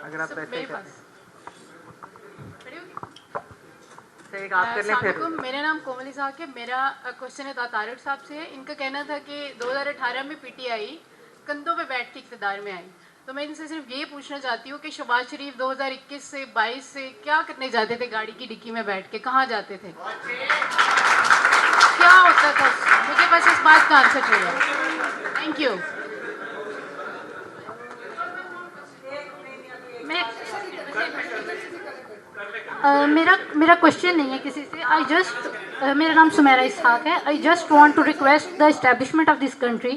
अगर आप ऐसे ही करें तो एक आप कर लें फिर। मेरा नाम कोमल इसाक है। मेरा क्वेश्चन है तारिक साहब से है। इनका कहना था कि 2018 में पीटीआई कंधों पे बैठ के इक़्तिदार में आई, तो मैं इनसे सिर्फ ये पूछना चाहती हूँ कि शहबाज शरीफ 2021 से 22 से क्या करने जाते थे गाड़ी की डिक्की में बैठ के, कहाँ जाते थे, क्या होता था? मुझे बस इस बात का आंसर चाहिए। Thank you. मेरा क्वेश्चन नहीं है किसी से। मेरा नाम सुमेरा इसहाक है। I just want to request the establishment of this country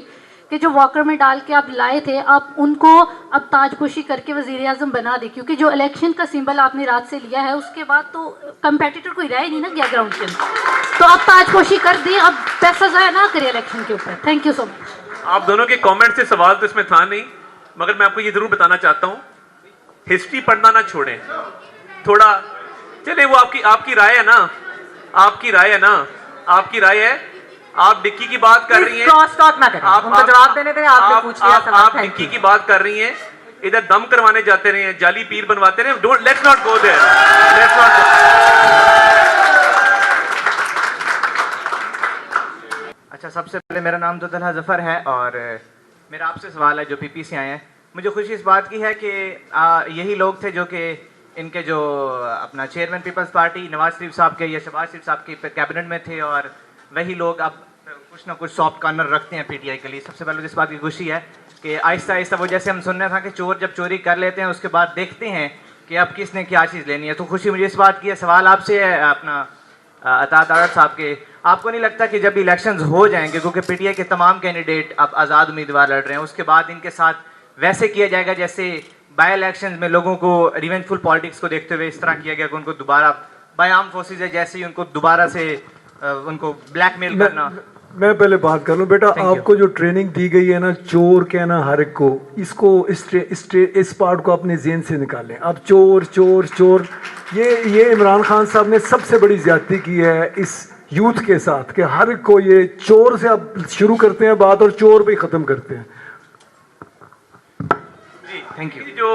कि जो वॉकर में डाल के आप लाए थे, आप उनको अब ताजपोशी करके वज़ीर आज़म बना दें, क्योंकि जो इलेक्शन का सिंबल आपने रात से लिया है उसके बाद तो कंपेटिटर कोई रह नहीं ना गया ग्राउंड के अंदर, तो आप ताजपोशी कर दें, अब पैसा ज़ाया ना करें इलेक्शन के ऊपर। Thank you so much. आप दोनों के कमेंट से सवाल तो इसमें था नहीं, मगर मैं आपको ये जरूर बताना चाहता हूँ, हिस्ट्री पढ़ना ना छोड़ें थोड़ा। चले वो आपकी राय है ना, आपकी राय है ना, आपकी राय है। आप डिक्की की बात कर रही हैं, क्रॉस टॉक ना करें, उनको जवाब देने दें। आपने पूछ लिया सवाल। आप डिक्की की बात कर रही हैं, इधर दम करवाने जाते रहे हैं, जाली पीर बनवाते रहे। Don't, let's not go there, let's not go. अच्छा, सबसे पहले मेरा नाम तो तलहा जफर है और मेरा आपसे सवाल है जो पीपी से आए हैं। मुझे खुशी इस बात की है कि यही लोग थे जो कि इनके जो अपना chairman peoples party Nawaz Sharif साहब के या शहबाज शरीफ साहब के कैबिनेट में थे, और वही लोग अब कुछ ना कुछ सॉफ्ट कॉर्नर रखते हैं पीटीआई के लिए। सबसे पहले इस बात की खुशी है कि आहिस्ता आहिस्ता वो, जैसे हम सुनना था कि चोर जब चोरी कर लेते हैं उसके बाद देखते हैं कि अब किसने क्या चीज़ लेनी है, तो खुशी मुझे इस बात की है। सवाल आपसे है अपना अता तारड़ साहब के, आपको नहीं लगता कि जब इलेक्शंस हो जाएंगे, क्योंकि पीटीआई के तमाम कैंडिडेट अब आज़ाद उम्मीदवार लड़ रहे हैं, उसके बाद इनके साथ वैसे किया जाएगा जैसे बाई इलेक्शन में लोगों को रिवेंजफुल पॉलिटिक्स को देखते हुए इस तरह किया गया कि उनको दोबारा बाय आर्म फोर्सेज है जैसे ही उनको दोबारा से उनको ब्लैकमेल करना। मैं पहले बात कर लूं बेटा, आपको जो ट्रेनिंग दी गई है ना, चोर कहना हर एक को, इसको इस पार्ट को अपने जेहन से निकालें। अब चोर चोर चोर, ये इमरान खान साहब ने सबसे बड़ी ज्यादती की है इस यूथ के साथ कि हर एक को ये चोर से अब शुरू करते हैं बात और चोर पे खत्म करते हैं। जी थैंक यू। जो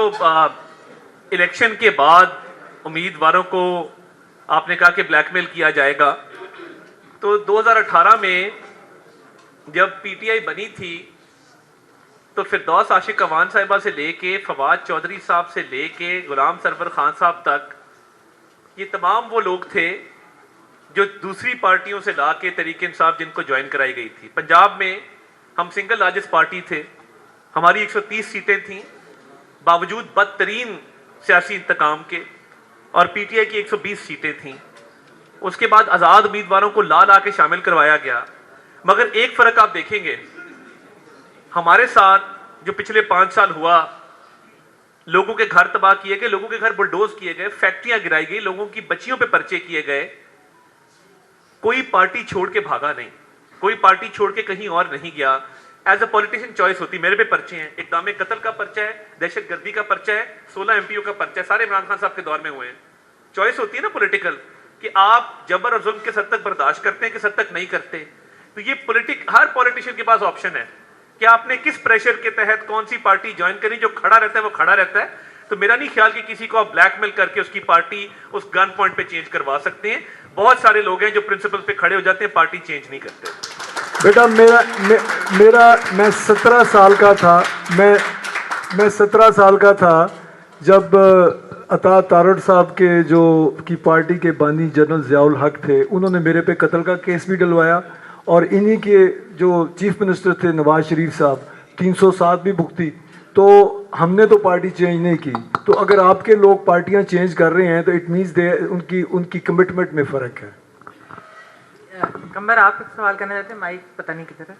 इलेक्शन के बाद उम्मीदवारों को आपने कहा कि ब्लैकमेल किया जाएगा, तो 2018 में जब पीटीआई बनी थी तो फिरदौस आशिक अवान साहिबा से लेके फवाद चौधरी साहब से लेके गुलाम सरवर खान साहब तक, ये तमाम वो लोग थे जो दूसरी पार्टियों से ला के तहरीक इंसाफ जिनको ज्वाइन कराई गई थी। पंजाब में हम सिंगल लार्जेस्ट पार्टी थे, हमारी 130 सीटें थीं बावजूद बदतरीन सियासी इंतकाम के, और पीटीआई की 120 सीटें थीं। उसके बाद आज़ाद उम्मीदवारों को ला ला के शामिल करवाया गया। मगर एक फ़र्क आप देखेंगे, हमारे साथ जो पिछले 5 साल हुआ, लोगों के घर तबाह किए गए, लोगों के घर बुलडोज किए गए, फैक्ट्रियां गिराई गई, लोगों की बच्चियों पे पर्चे किए गए। कोई पार्टी छोड़ के भागा नहीं, कोई पार्टी छोड़ के कहीं और नहीं गया। एज अ पॉलिटिशियन चॉइस होती, मेरे पे पर्चे हैं, इक़दाम कत्ल का पर्चा है, दहशतगर्दी का पर्चा है, 16 एमपीओ का पर्चा है, सारे इमरान खान साहब के दौर में हुए हैं। चॉइस होती है ना पॉलिटिकल, कि आप जबर और जुल्म किस हद तक बर्दाश्त करते हैं, किस हद तक नहीं करते। तो ये हर पॉलिटिशियन के पास ऑप्शन है कि आपने किस प्रेशर के तहत कौन सी पार्टी ज्वाइन करी। जो खड़ा रहता है वो खड़ा रहता है। तो मेरा नहीं ख्याल कि किसी को आप ब्लैकमेल करके उसकी पार्टी उस गन पॉइंट पे चेंज करवा सकते हैं। बहुत सारे लोग हैं जो प्रिंसिपल पे खड़े हो जाते हैं, पार्टी चेंज नहीं करते। बेटा मैं 17 साल का था, मैं 17 साल का था जब अता तारड़ साहब के की पार्टी के बानी जनरल ज़ियाउल हक थे, उन्होंने मेरे पे कत्ल का केस भी डलवाया, और इन्हीं के जो चीफ मिनिस्टर थे नवाज शरीफ साहब 307 भी भुगती। तो हमने तो पार्टी चेंज नहीं की। तो अगर आपके लोग पार्टियां चेंज कर रहे हैं तो इट मीन्स उनकी कमिटमेंट में फ़र्क है। कमर आप एक सवाल करना चाहते हैं, माइक पता नहीं किधर है।